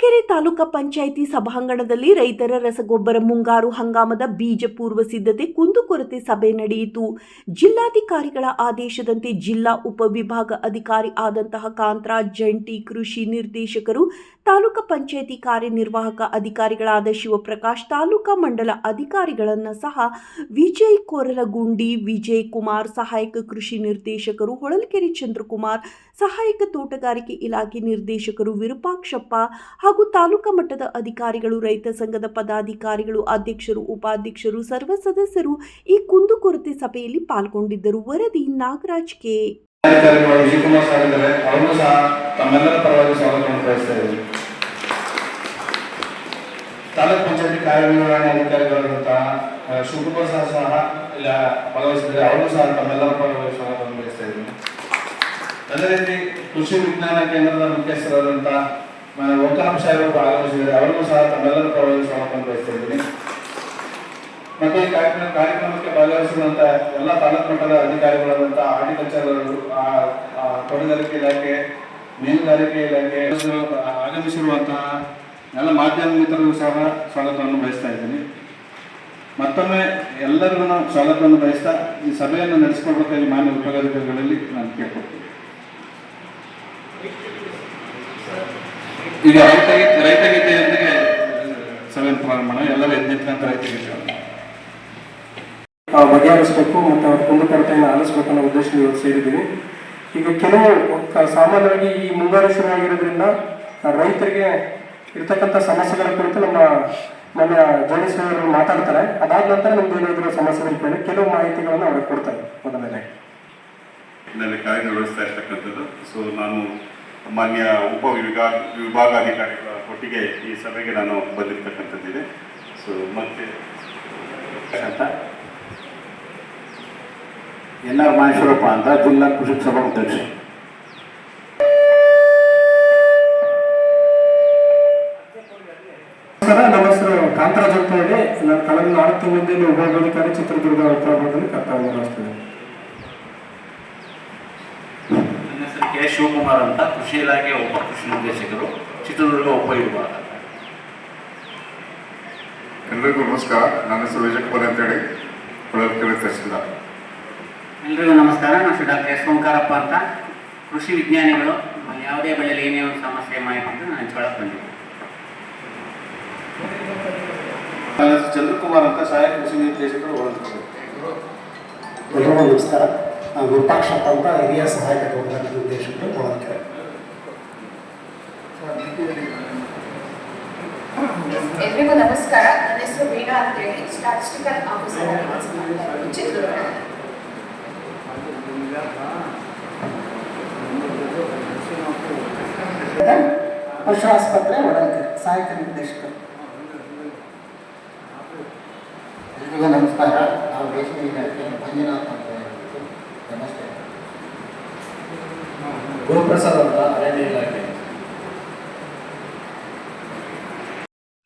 ಹೊಳಲ್ಕೆರೆ ತಾಲೂಕಾ ಪಂಚಾಯಿತಿ ಸಭಾಂಗಣದಲ್ಲಿ ರೈತರ ರಸಗೊಬ್ಬರ ಮುಂಗಾರು ಹಂಗಾಮದ ಬೀಜ ಪೂರ್ವ ಸಿದ್ಧತೆ ಕುಂದುಕೊರತೆ ಸಭೆ ನಡೆಯಿತು. ಜಿಲ್ಲಾಧಿಕಾರಿಗಳ ಆದೇಶದಂತೆ ಜಿಲ್ಲಾ ಉಪವಿಭಾಗ ಅಧಿಕಾರಿ ಆದಂತಹ ಕಾಂತರಾಜ್, ಜಂಟಿ ಕೃಷಿ ನಿರ್ದೇಶಕರು, ತಾಲೂಕಾ ಪಂಚಾಯಿತಿ ಕಾರ್ಯನಿರ್ವಾಹಕ ಅಧಿಕಾರಿಗಳಾದ ಶಿವಪ್ರಕಾಶ್, ತಾಲೂಕಾ ಮಂಡಲ ಅಧಿಕಾರಿಗಳನ್ನು ಸಹ ವಿಜಯ್ ಕೊರಲಗುಂಡಿ, ವಿಜಯ್ ಕುಮಾರ್, ಸಹಾಯಕ ಕೃಷಿ ನಿರ್ದೇಶಕರು, ಹೊಳಲ್ಕೆರೆ ಚಂದ್ರಕುಮಾರ್, ಸಹಾಯಕ ತೋಟಗಾರಿಕೆ ಇಲಾಖೆ ನಿರ್ದೇಶಕರು ವಿರೂಪಾಕ್ಷಪ್ಪ ಹಾಗೂ ತಾಲೂಕಾ ಮಟ್ಟದ ಅಧಿಕಾರಿಗಳು, ರೈತ ಸಂಘದ ಪದಾಧಿಕಾರಿಗಳು, ಅಧ್ಯಕ್ಷರು, ಉಪಾಧ್ಯಕ್ಷರು, ಸರ್ವ ಸದಸ್ಯರು ಈ ಕುಂದುಕೊರತೆ ಸಭೆಯಲ್ಲಿ ಪಾಲ್ಗೊಂಡಿದ್ದರು. ವರದಿ ನಾಗರಾಜ್ ಕೆ. ತಾಲೂಕು ಪಂಚಾಯತಿ ಕಾರ್ಯನಿರ್ವಹಣೆ ಅಧಿಕಾರಿಗಳಾದಂತಹ ಶಿವಕುಮಾರ್ ಸಹ ಇಲ್ಲ ಭಾಗವಹಿಸಿದರೆ ಅವರೂ ಸಹ ತಮ್ಮೆಲ್ಲರ ಪರವಾಗಿ ಸ್ವಾಗತವನ್ನು ಬಯಸ್ತಾ ಇದ್ದೀನಿ. ಅದೇ ರೀತಿ ಕೃಷಿ ವಿಜ್ಞಾನ ಕೇಂದ್ರದ ಮುಖ್ಯಸ್ಥರಾದಂತಹ ಓಂಕಾರ್ ಸಾಹೇಬರು ಆಗಮಿಸಿದರೆ ಅವರಿಗೂ ಸಹ ತಮ್ಮೆಲ್ಲರ ಪರವಾಗಿ ಸ್ವಾಗತವನ್ನು ಬಯಸ್ತಾ ಇದ್ದೀನಿ. ಮತ್ತೆ ಈ ಕಾರ್ಯಕ್ರಮಕ್ಕೆ ಭಾಗವಹಿಸಿರುವಂತಹ ಎಲ್ಲ ತಾಲೂಕು ಮಟ್ಟದ ಅಧಿಕಾರಿಗಳಾದಂತಹ ಹಾರ್ಟಿಕಲ್ಚರ್, ತೋಟಗಾರಿಕೆ ಇಲಾಖೆ, ಮೀನುಗಾರಿಕೆ ಇಲಾಖೆ ಆಗಮಿಸಿರುವಂತಹ ಎಲ್ಲ ಮಾಧ್ಯಮ ಮಿತ್ರರಿಗೂ ಸಹ ಸ್ವಾಗತವನ್ನು ಬಯಸ್ತಾ ಇದ್ದೀನಿ. ಮತ್ತೊಮ್ಮೆ ಎಲ್ಲರಿಗೂ ಸ್ವಾಗತವನ್ನು ಬಯಸ್ತಾ ಈ ಸಭೆಯನ್ನು ನಡೆಸಿಕೊಳ್ಬೇಕಾಗಿ ಮಾನ್ಯ ಉಪಗಾಧಿಕಾರಿಗಳಲ್ಲಿ ನಾನು ಕೇಳ್ಕೊಡ್ತೀನಿ. ಈಗ ರೈತಗೀತೆಯೊಂದಿಗೆ ಸಭೆಯನ್ನು ಪ್ರಾರಂಭ ಮಾಡೋಣ. ಎಲ್ಲರೂ ಎದ್ದಿಟ್ಟಂತ ರೈತಗೀತೆ ಬಗೆಹರಿಸಬೇಕು ಮತ್ತು ಅವ್ರ ಕುಂದುಕೊರತೆಯನ್ನು ಆಲಿಸಬೇಕು ಅನ್ನೋ ಉದ್ದೇಶದಿಂದ ಇವತ್ತು ಸೇರಿದ್ದೀವಿ. ಈಗ ಕೆಲವು ಸಾಮಾನ್ಯವಾಗಿ ಈ ಮುಂಗಾರು ಶುರುವಾಗಿರೋದ್ರಿಂದ ರೈತರಿಗೆ ಇರ್ತಕ್ಕಂಥ ಸಮಸ್ಯೆಗಳ ಕುರಿತು ನಮ್ಮ ಜೋಡಿಸುವವರು ಮಾತಾಡ್ತಾರೆ. ಅದಾದ ನಂತರ ನಮ್ದು ಏನಾದರೂ ಸಮಸ್ಯೆಗಳ ಕೇಳಿ ಕೆಲವು ಮಾಹಿತಿಗಳನ್ನು ಅವ್ರಿಗೆ ಕೊಡ್ತಾರೆ. ಮೊದಲನೇ ಕಾರ್ಯನಿರ್ವಹಿಸ್ತಾ ಇರ್ತಕ್ಕಂಥದ್ದು. ಸೊ ನಾನು ಮಾನ್ಯ ವಿಭಾಗಾಧಿಕಾರಿಗಳ ಒಟ್ಟಿಗೆ ಈ ಸಭೆಗೆ ನಾನು ಬಂದಿರ್ತಕ್ಕಂಥದ್ದಿದೆ. ಸೊ ಮತ್ತೆ ಅಂತ ಎನ್.ಆರ್. ಮಹೇಶ್ವರಪ್ಪ ಅಂತ ಜಿಲ್ಲಾ ಕೃಷಿ ಸಭಾ ಅಧ್ಯಕ್ಷ. ನಮ್ಮ ಹೆಸರು ಕಾಂತರಾಜ್ ಅಂತ ಹೇಳಿ ನಾನು ಕಳೆದ 4 ತಿಂಗಳಿಂದ ಉಪವಿಭಾಗಾಧಿಕಾರಿ ಚಿತ್ರದುರ್ಗ ಉಪವಿಭಾಗದಲ್ಲಿ ಕರ್ತವ್ಯ ನಿರ್ವಹಿಸ್ತೀನಿ. ನನ್ನ ಹೆಸರು ಕೆ. ಶಿವಕುಮಾರ್ ಅಂತ ಕೃಷಿ ಇಲಾಖೆ ಉಪ ಕೃಷಿ ನಿರ್ದೇಶಕರು, ಚಿತ್ರದುರ್ಗ ಉಪವಿಭಾಗ. ಎಲ್ಲರಿಗೂ ನಮಸ್ಕಾರ. ನನ್ನ ಹೆಸರು ವಿಜಯ್ ಕುಮಾರ್ ಅಂತೇಳಿ ಹೊಳಲ್ಕೆರೆ ತಹಸೀಲ್ದಾರ್. ಎಲ್ರಿಗೂ ನಮಸ್ಕಾರ. ನಾನು ಡಾಕ್ಟರ್ ಎಸ್. ಓಂಕಾರಪ್ಪ ಅಂತ ಕೃಷಿ ವಿಜ್ಞಾನಿಗಳು. ಯಾವುದೇ ಬೆಳೆಯಲ್ಲಿ ಏನೇ ಒಂದು ಸಮಸ್ಯೆ ಮಾಹಿತಿ ನಾನು ಹಂಚ್ಕೊಳ್ಳೋಕೆ ಬಂದಿದ್ದೆ. ನನ್ನ ಹೆಸರು ಚಂದ್ರಕುಮಾರ್ ಅಂತ ಸಹಾಯಕ ಕೃಷಿ ನಿರ್ದೇಶಕರು ಹೊಳಲ್ಕೆರೆ. ಎಲ್ರಿಗೂ ನಮಸ್ಕಾರ. ನಾನು ವಿರೂಪಾಕ್ಷಪ್ಪ ಅಂತ ಹಿರಿಯ ಸಹಾಯಕ ತೋಟಗಾರಿಕೆ ನಿರ್ದೇಶಕರು ಹೊಳಲ್ಕೆರೆ. ಎಲ್ರಿಗೂ ನಮಸ್ಕಾರ. ನನ್ನ ಹೆಸರು ವೀಣಾ ಅಂತೇಳಿ ಸ್ಟಾಟಿಸ್ಟಿಕಲ್ ಆಫೀಸರ್ ಆಗಿ ಕೆಲಸ ಮಾಡ್ತಾ ಇದ್ದೀನಿ, ಚಿತ್ರದುರ್ಗ. ಪಶು ಆಸ್ಪತ್ರೆ ಹೊಳಲ್ಕೆರೆ ಸಹಾಯಕ ನಿರ್ದೇಶಕರು. ಎಲ್ರಿಗೂ ನಮಸ್ಕಾರ. ನಾವು ರೇಷ್ಮೆ ಇಲಾಖೆ ಮಂಜುನಾಥ್ ಅಂತ ಹೇಳ್ಬಿಟ್ಟು. ನಮಸ್ತೆ. ಗುರುಪ್ರಸಾದ್ ಅಂತ ಅರಣ್ಯ ಇಲಾಖೆ.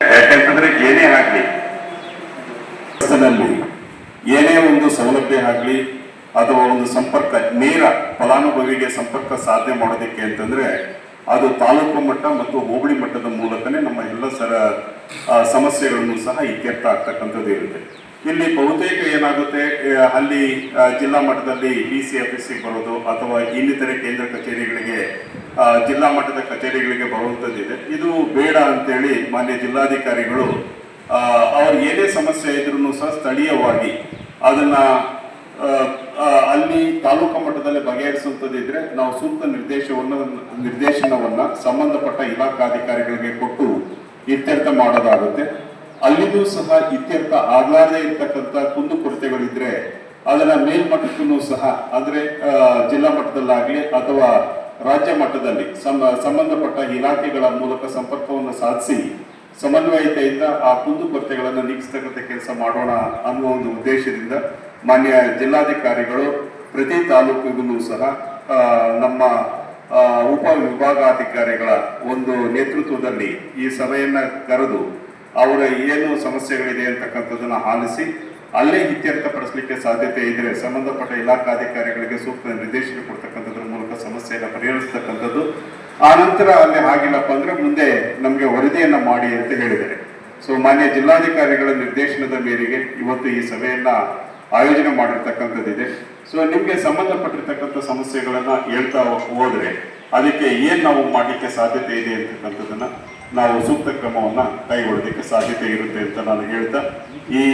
ಯಾಕಂತಂದ್ರೆ ಏನೇ ಆಗಲಿ, ಏನೇ ಒಂದು ಸೌಲಭ್ಯ ಆಗಲಿ ಅಥವಾ ಒಂದು ಸಂಪರ್ಕ, ನೇರ ಫಲಾನುಭವಿಗೆ ಸಂಪರ್ಕ ಸಾಧ್ಯ ಮಾಡೋದಕ್ಕೆ ಅಂತಂದ್ರೆ ಅದು ತಾಲೂಕು ಮಟ್ಟ ಮತ್ತು ಹೋಬಳಿ ಮಟ್ಟದ ಮೂಲಕನೇ ನಮ್ಮ ಎಲ್ಲ ಸಮಸ್ಯೆಗಳನ್ನು ಸಹ ಇತ್ಯರ್ಥ ಆಗ್ತಕ್ಕಂಥದ್ದು ಇರುತ್ತೆ. ಇಲ್ಲಿ ಬಹುತೇಕ ಏನಾಗುತ್ತೆ, ಅಲ್ಲಿ ಜಿಲ್ಲಾ ಮಟ್ಟದಲ್ಲಿ DC ಆಫೀಸಿಗೆ ಬರೋದು ಅಥವಾ ಇನ್ನಿತರೆ ಕೇಂದ್ರ ಕಚೇರಿಗಳಿಗೆ, ಜಿಲ್ಲಾ ಮಟ್ಟದ ಕಚೇರಿಗಳಿಗೆ ಬರುವಂಥದ್ದಿದೆ. ಇದು ಬೇಡ ಅಂತೇಳಿ ಮಾನ್ಯ ಜಿಲ್ಲಾಧಿಕಾರಿಗಳು ಅವ್ರು ಏನೇ ಸಮಸ್ಯೆ ಇದ್ರೂ ಸಹ ಸ್ಥಳೀಯವಾಗಿ ಅದನ್ನ ಅಲ್ಲಿ ತಾಲೂಕು ಮಟ್ಟದಲ್ಲಿ ಬಗೆಹರಿಸುವಂಥದ್ದಿದ್ರೆ ನಾವು ಸೂಕ್ತ ನಿರ್ದೇಶನವನ್ನ ಸಂಬಂಧಪಟ್ಟ ಇಲಾಖಾಧಿಕಾರಿಗಳಿಗೆ ಕೊಟ್ಟು ಇತ್ಯರ್ಥ ಮಾಡೋದಾಗುತ್ತೆ. ಅಲ್ಲಿನೂ ಸಹ ಇತ್ಯರ್ಥ ಆಗಲಾರದೆ ಇರ್ತಕ್ಕಂಥ ಕುಂದುಕೊರತೆಗಳಿದ್ರೆ ಅದನ್ನ ಮೇಲ್ಮಟ್ಟಕ್ಕೂ ಸಹ, ಅಂದ್ರೆ ಜಿಲ್ಲಾ ಮಟ್ಟದಲ್ಲಾಗಲಿ ಅಥವಾ ರಾಜ್ಯ ಮಟ್ಟದಲ್ಲಿ ಸಂಬಂಧಪಟ್ಟ ಇಲಾಖೆಗಳ ಮೂಲಕ ಸಂಪರ್ಕವನ್ನು ಸಾಧಿಸಿ ಸಮನ್ವಯತೆಯಿಂದ ಆ ಕುಂದುಕೊರತೆಗಳನ್ನು ನೀಗಿಸ್ತಕ್ಕಂಥ ಕೆಲಸ ಮಾಡೋಣ ಅನ್ನುವ ಒಂದು ಉದ್ದೇಶದಿಂದ ಮಾನ್ಯ ಜಿಲ್ಲಾಧಿಕಾರಿಗಳು ಪ್ರತಿ ತಾಲೂಕಿಗೂ ಸಹ ನಮ್ಮ ಉಪವಿಭಾಗಾಧಿಕಾರಿಗಳ ಒಂದು ನೇತೃತ್ವದಲ್ಲಿ ಈ ಸಭೆಯನ್ನು ಕರೆದು ಅವರ ಏನು ಸಮಸ್ಯೆಗಳಿದೆ ಅಂತಕ್ಕಂಥದ್ದನ್ನು ಆಲಿಸಿ ಅಲ್ಲೇ ಇತ್ಯರ್ಥಪಡಿಸಲಿಕ್ಕೆ ಸಾಧ್ಯತೆ ಇದ್ದರೆ ಸಂಬಂಧಪಟ್ಟ ಇಲಾಖಾಧಿಕಾರಿಗಳಿಗೆ ಸೂಕ್ತ ನಿರ್ದೇಶನ ಕೊಡ್ತಕ್ಕಂಥದ್ರ ಮೂಲಕ ಸಮಸ್ಯೆಯನ್ನು ಪರಿಹರಿಸತಕ್ಕಂಥದ್ದು ಆ ನಂತರ ಅಲ್ಲಿ ಆಗಿಲ್ಲಪ್ಪ ಅಂದ್ರೆ ಮುಂದೆ ನಮಗೆ ವರದಿಯನ್ನ ಮಾಡಿ ಅಂತ ಹೇಳಿದ್ದಾರೆ. ಸೊ ಮಾನ್ಯ ಜಿಲ್ಲಾಧಿಕಾರಿಗಳ ನಿರ್ದೇಶನದ ಮೇರೆಗೆ ಇವತ್ತು ಈ ಸಭೆಯನ್ನ ಆಯೋಜನೆ ಮಾಡಿರ್ತಕ್ಕಂಥದ್ದಿದೆ. ಸೊ ನಿಮಗೆ ಸಂಬಂಧಪಟ್ಟಿರ್ತಕ್ಕಂಥ ಸಮಸ್ಯೆಗಳನ್ನ ಹೇಳ್ತಾ ಹೋದ್ರೆ ಅದಕ್ಕೆ ಏನ್ ನಾವು ಮಾಡಲಿಕ್ಕೆ ಸಾಧ್ಯತೆ ಇದೆ ಅಂತಕ್ಕಂಥದ್ದನ್ನ ನಾವು ಸೂಕ್ತ ಕ್ರಮವನ್ನ ಕೈಗೊಳ್ಳೋದಕ್ಕೆ ಸಾಧ್ಯತೆ ಇರುತ್ತೆ ಅಂತ ನಾನು ಹೇಳ್ತಾ ಈ